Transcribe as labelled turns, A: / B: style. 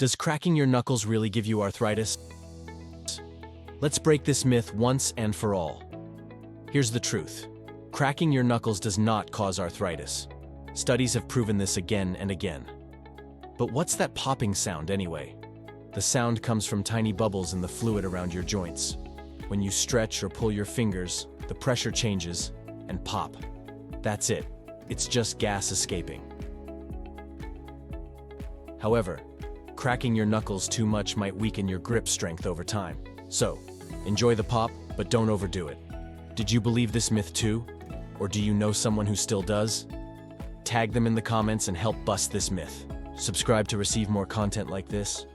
A: Does cracking your knuckles really give you arthritis? Let's break this myth once and for all. Here's the truth. Cracking your knuckles does not cause arthritis. Studies have proven this again and again. But what's that popping sound anyway? The sound comes from tiny bubbles in the fluid around your joints. When you stretch or pull your fingers, the pressure changes and pop. That's it. It's just gas escaping. However, cracking your knuckles too much might weaken your grip strength over time. So, enjoy the pop, but don't overdo it. Did you believe this myth too? Or do you know someone who still does? Tag them in the comments and help bust this myth. Subscribe to receive more content like this.